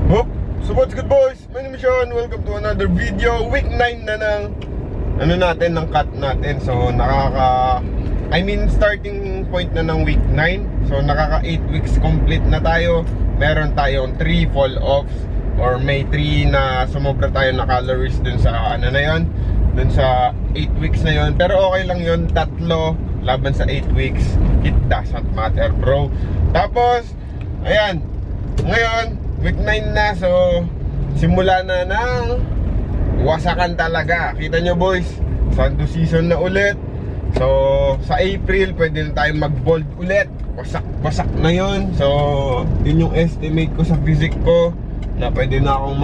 Whoop! So what's good boys? My name is Sean. Welcome to another video. Week 9 na ng ng cut natin. So starting point na ng week 9. So nakaka 8 weeks complete na tayo. Meron tayong 3 fall offs or may 3 na sumobra tayo na calories dun sa dun sa 8 weeks na yon. Pero okay lang yon, 3 laban sa 8 weeks. It doesn't matter bro. Tapos ayan, ngayon week 9 na, so simula na ng wasakan talaga. Kita nyo boys, Sando season na ulit. So sa April pwede na tayong mag-bold ulit. Wasak na yun. So yun yung estimate ko sa physique ko, na pwede na akong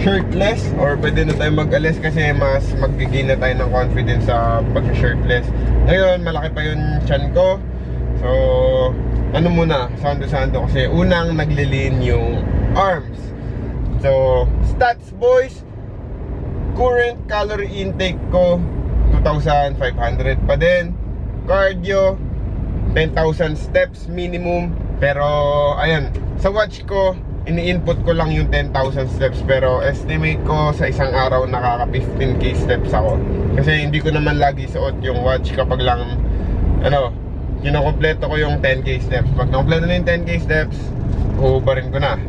shirtless, or pwede na tayong mag-alis kasi mas mag-gain na tayo ng confidence sa pag-shirtless. Ngayon malaki pa yung chan ko. So sando kasi unang naglilin yung arms. So stats boys, current calorie intake ko 2,500 pa din. Cardio 10,000 steps minimum. Pero ayan, sa watch ko ini-input ko lang yung 10,000 steps, pero estimate ko sa isang araw nakaka 15k steps ako. Kasi hindi ko naman lagi suot yung watch kapag lang kinokompleto ko yung 10k steps. Pag nakompleto na yung 10k steps, uubarin ko na.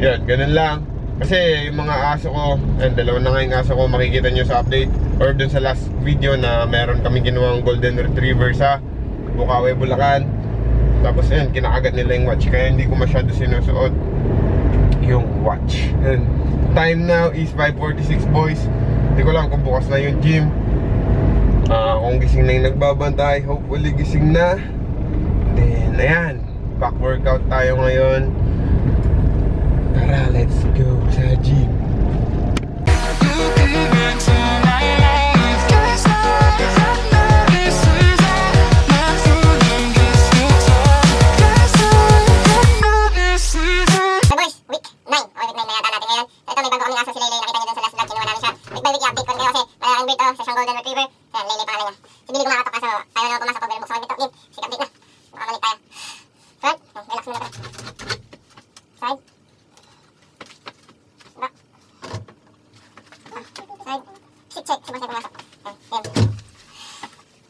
Yun, ganun lang. Kasi yung mga aso ko, dalawa na nga yung aso ko, makikita nyo sa update or dun sa last video na meron kami ginawang golden retriever sa Bukawi, Bulacan. Tapos yun, kinakagat nila yung watch, kaya hindi ko masyado sinusuot yung watch. And time now is 5:46 boys. Hindi ko lang kung bukas na yung gym. Kung gising na yung nagbabantay, hopefully gising na. Then ayan, back workout tayo ngayon. Tara, let's go sa gym. Golden Retriever. Ayan, Lele pangalan niya. Si Billy kumakatok kaso ayaw na pumasok pag buksan ko dito. Game, sikap dito na. Makamalit tayo. Front, relax muna tayo. Side. Back. Side. Sit check, subasay pumasok. Ayan, game.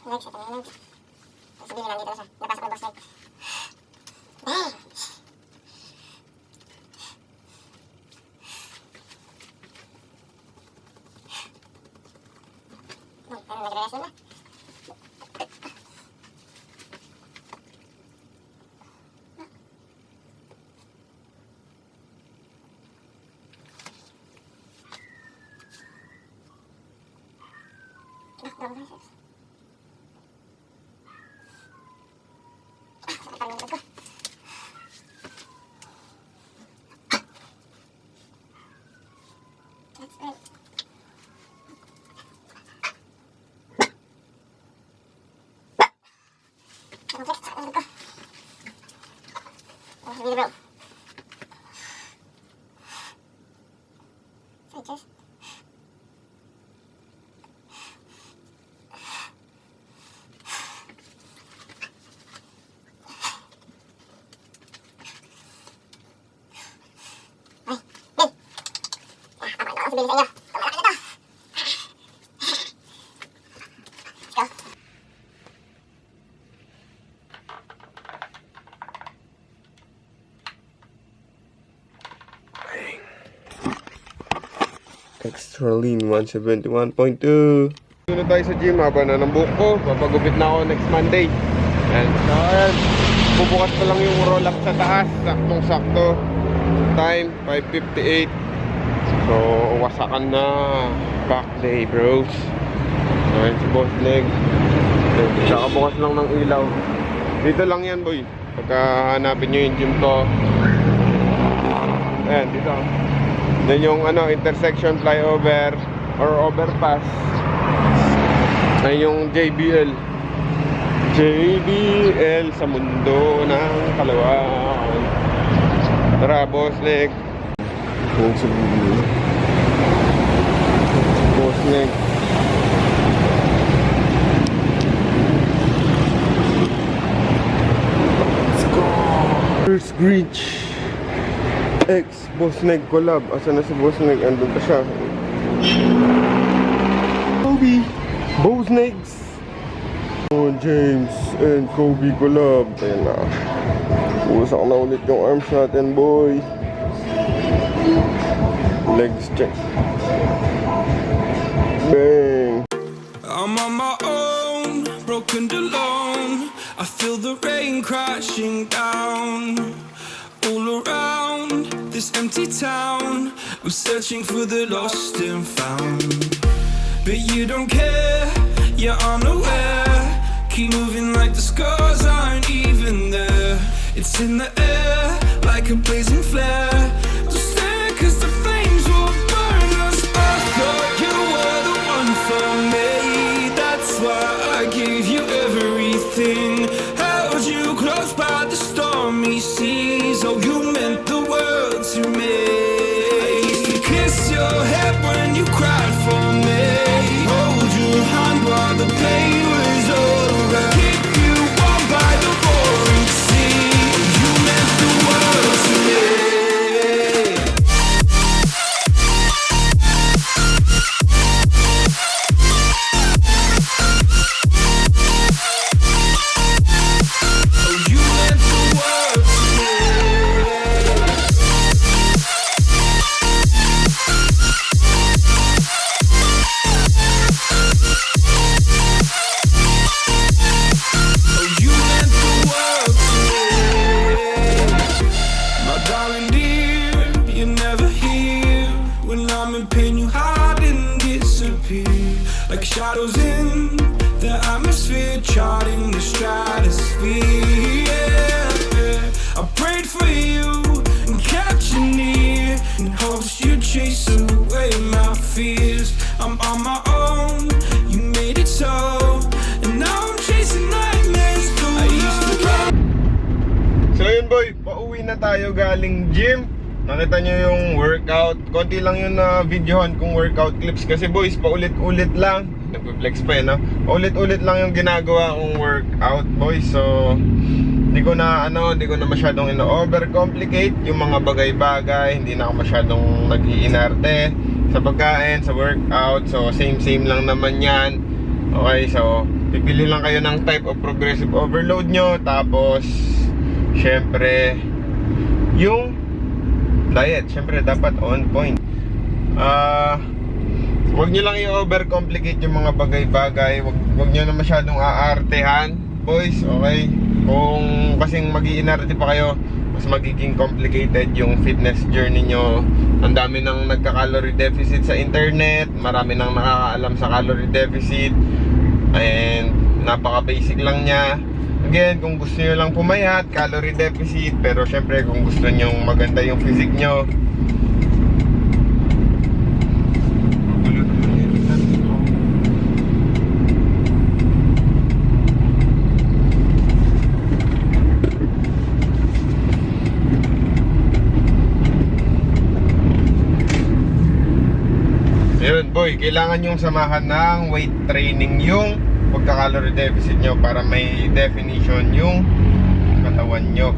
Legs, ito na yung legs. Si Billy nandito na siya. Napasok na boss leg. Bang! Nag-rest na. That's great. Really bro. Side chest. Ay, Ben. Tama na ako si Ben sa inyo. Tama na ito. Let's go. Extra lean 171.2. Dito tayo sa gym, haba na ng buhok ko. Papagupit na ako next Monday. And so ayan, bubukas pa lang yung roll up sa taas. Saktong sakto. Time 5:58. So wasakan na. Back day bros. So ayan si boss leg. Kakabukas lang ng ilaw. Dito lang yan boy, pagka hanapin nyo yung gym ko. Ayan dito. Yan yung intersection flyover or overpass. Ay yung JBL sa mundo ng Kalawan. Tara boss leg. Boss leg. Let's go. First Grinch. X Boss Neg collab. Asa na si Boss Neg? Andun pa siya. Kobe Boss Negs. Oh, James and Kobe collab. Ayan na. Usak na ulit yung arms natin, boy. Legs check. Bang. I'm on my own, broken alone. I feel the rain crashing down all around this empty town. I'm searching for the lost and found, but you don't care, you're unaware. Keep moving like the scars aren't even there. It's in the air like a blazing flare. Don't stare 'cause the flames will burn us. I thought you were the one for me. That's why I gave you everything. Held you close by the stormy seas. Oh, you meant the world to me. I used to kiss your head when you cried for me. Hold your hand while the pain was over. Keep you warm by the roaring sea. You meant the world to me. Oh, you meant the world to me. Oh, you meant the world to me. My darling dear, you're never here. When I'm in pain, you hide and disappear. Like shadows in the atmosphere, charting the stratosphere. Yeah. I prayed for you and kept you near, in hopes you'd chase away my fears. I'm on my own, you made it so, and now I'm chasing nightmares through. I used to run. So yun, boy, pauwi na tayo galing gym. Nakita nyo yung workout. Konti lang yung na videohan kong workout clips. Kasi boys, paulit-ulit lang. Nagpe-flex pa no? Paulit-ulit lang yung ginagawa kong workout, boys. So hindi ko na masyadong ino-overcomplicate yung mga bagay-bagay. Hindi na ako masyadong nag-iinarte sa pagkain, sa workout. So same lang naman yan. Okay, so pipili lang kayo ng type of progressive overload nyo. Tapos syempre yung diet, syempre dapat on point. Huwag nyo lang i-overcomplicate yung mga bagay-bagay. Huwag nyo na masyadong aartehan, boys, okay? Kung kasing mag-iinarte pa kayo, mas magiging complicated yung fitness journey nyo. Ang dami nang nagka-calorie deficit sa internet, marami nang nakakaalam sa calorie deficit, and napaka-basic lang niya. Again, kung gusto nyo lang pumayat, calorie deficit. Pero syempre, kung gusto nyo maganda yung physique nyo, ayun, boy, kailangan yung samahan ng weight training yung pagka-calorie deficit nyo para may definition yung katawan nyo.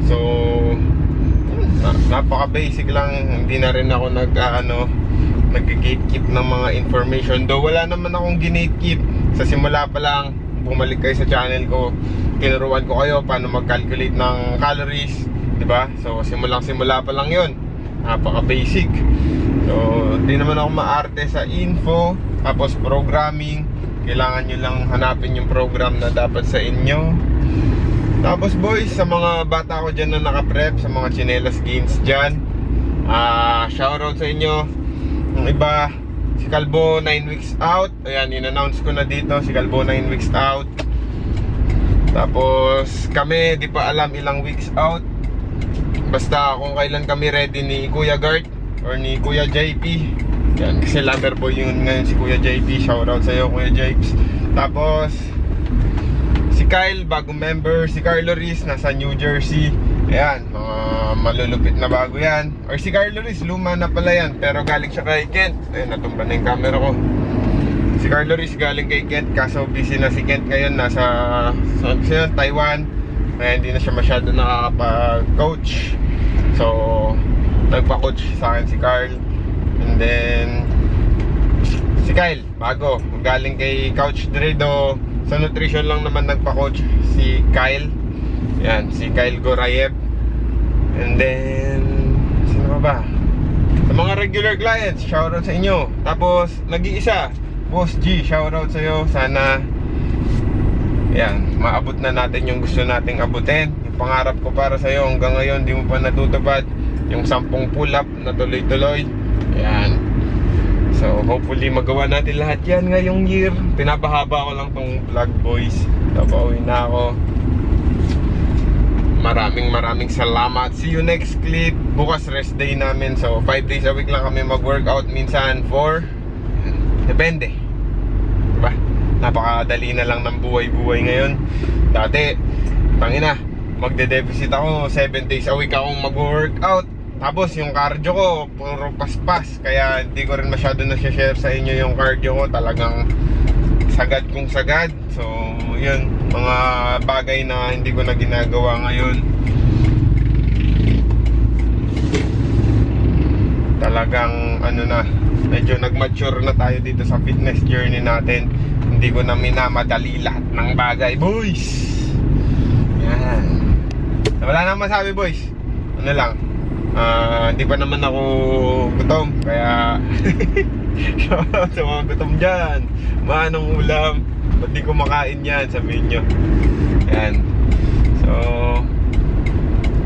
So napaka-basic lang. Hindi na rin ako nag-gatekeep ng mga information. Though wala naman akong ginatekeep. Sa simula pa lang, bumalik kayo sa channel ko, tinuruan ko kayo paano mag-calculate ng calories, diba? So simula pa lang yun. Napaka-basic. So hindi naman ako maarte sa info. Tapos programming, kailangan nyo lang hanapin yung program na dapat sa inyo. Tapos boys, sa mga bata ko dyan na naka-prep, sa mga chinelas gains dyan, shoutout sa inyo. Yung iba, si Calbo 9 weeks out. Ayan, in-announce ko na dito, si Calbo 9 weeks out. Tapos kami, di pa alam ilang weeks out. Basta kung kailan kami ready ni Kuya Gart or ni Kuya JP. Yan, kasi lover boy yun ngayon si Kuya JP. Shoutout sa iyo, Kuya Japes. Tapos si Kyle, bagong member. Si Carlo Riz, nasa New Jersey. Ayan, mga malulupit na bago yan. Or si Carlo Riz, luma na pala yan, pero galing siya kay Kent. Ayun, natumba na yung camera ko. Si Carlo Riz galing kay Kent, kaso busy na si Kent ngayon. Nasa Taiwan. Kaya hindi na siya masyado nakakapag-coach. So, nagpa-coach sa akin si Carl. And then, si Kyle, bago. Galing kay Couch Dredo. Sa nutrition lang naman nagpa-coach si Kyle. Yan, si Kyle Gorayev. And then, sino ba? Sa mga regular clients, shoutout sa inyo. Tapos, nag-iisa, Boss G, shoutout sa iyo. Sana, yan, maabot na natin yung gusto nating abutin. Yung pangarap ko para sa iyo hanggang ngayon, di mo pa natutupad. Yung 10 pull-up na tuloy-tuloy. Yan. So, hopefully magawa natin lahat yan ngayong year. Pinapahaba ko lang tong vlog, boys. Napauwi na ako. Maraming salamat. See you next clip. Bukas rest day namin. So 5 days a week lang kami mag-workout. Minsan 4. Depende. Diba? Napakadali na lang ng buhay-buhay ngayon. Dati, tangina, magde-deficit ako. 7 days a week akong mag-workout. Tapos yung cardio ko puro paspas. Kaya hindi ko rin masyado na-share sa inyo yung cardio ko. Talagang sagad kung sagad. So yun, mga bagay na hindi ko na ginagawa ngayon. Talagang ano na, medyo nag-mature na tayo dito sa fitness journey natin. Hindi ko na minamadali lahat ng bagay, boys. Yan. Wala nang masabi, boys. Ano lang, hindi pa naman ako gutom. Kaya shoutout sa mga gutom dyan. Manong ulam, ba't di ko makain yan, sabihin nyo. Yan. So,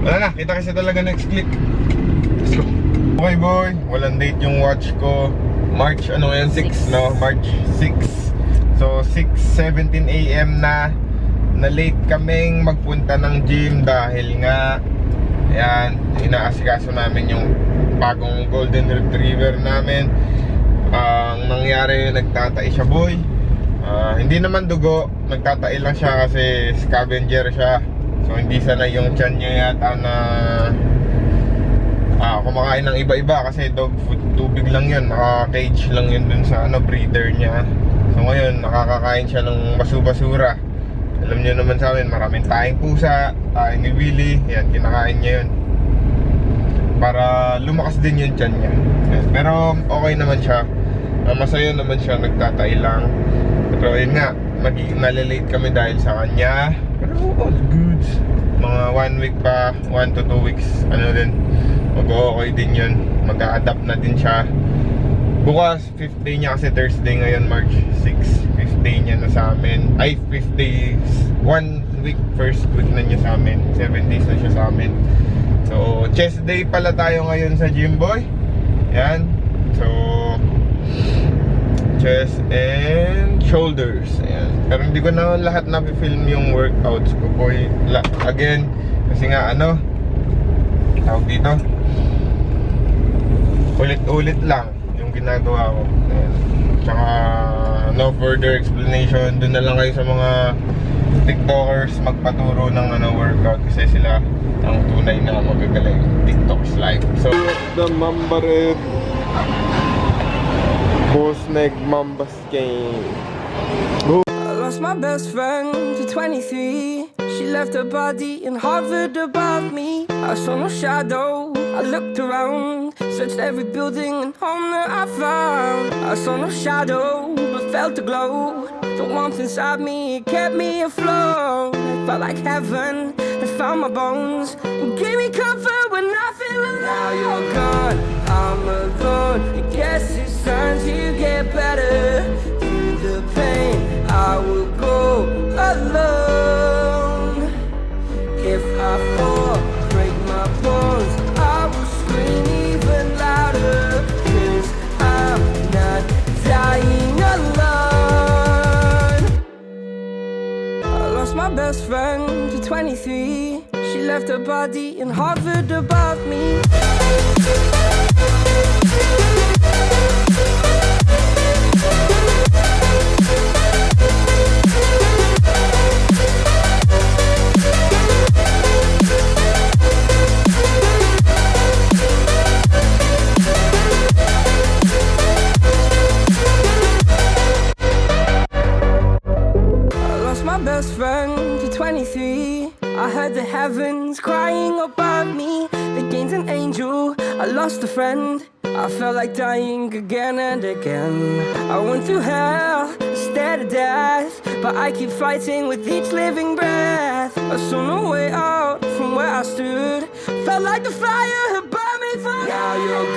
wala na, kita kasi talaga next clip. Let's go. Okay boy, walang date yung watch ko. March, ano ngayon? 6, no? March 6. So, 6:17 AM na late kaming magpunta ng gym dahil nga, ayan, inaasikaso namin yung bagong golden retriever namin. Ang nangyari, nagtatai siya, boy. Hindi naman dugo, nagtatai lang siya kasi scavenger siya. So hindi sanay yung tiyan niya yata na kumakain ng iba-iba kasi dog food, tubig lang yun, naka-cage lang yun dun sa breeder niya. So ngayon, nakakakain siya ng basu-basura. Alam niyo naman sa amin, maraming tayong pusa, tayong ni Willy, yan, kinakain niya yun para lumakas din yung tiyan niya. Yes, pero okay naman siya, masaya naman siya, nagtatay lang. Pero yun nga, nalilate kami dahil sa kanya. Pero all good. Mga 1 week pa, 1 to 2 weeks, ano din, mag-okay din yun. Mag-a-adapt na din siya. Bukas, 5th day niya kasi Thursday ngayon, March 6. 5th day niya na sa amin. Ay, 5th day, 1 week, first week na niya sa amin. 7 days na siya sa amin. So, chest day pala tayo ngayon sa gym, boy. Yan. So, chest and shoulders. Ayan. Pero hindi ko na lahat na-film yung workouts ko, boy. Again, kasi nga tawag dito, ulit-ulit lang yung ginagawa ko. Ayan. Tsaka no further explanation. Doon na lang kayo sa mga TikTokers magpaturo ng workout kasi sila ang tunay na magagaling TikTok's life. So, the Mambaret Boss Neck Mambas game. I lost my best friend to 23. She left her body and hovered above me. I saw no shadow, I looked around, searched every building and home that I found. I saw no shadow, but felt a glow. The warmth inside me, it kept me afloat. It felt like heaven, it found my bones and gave me comfort when I feel alone. Now you're gone, I'm alone. I guess it's time to get better. Through the pain, I will go alone. If I fall, break my bones, I will scream even louder. 'Cause I'm not dying alone. I lost my best friend to 23. She left her body and hovered above me. Best friend to 23. I heard the heavens crying above me. The gains and I lost a friend, I felt like dying again and again. I went through hell instead of death, but I keep fighting with each living breath. I saw no way out from where I stood. Felt like the fire had burned me through. Now you're gone.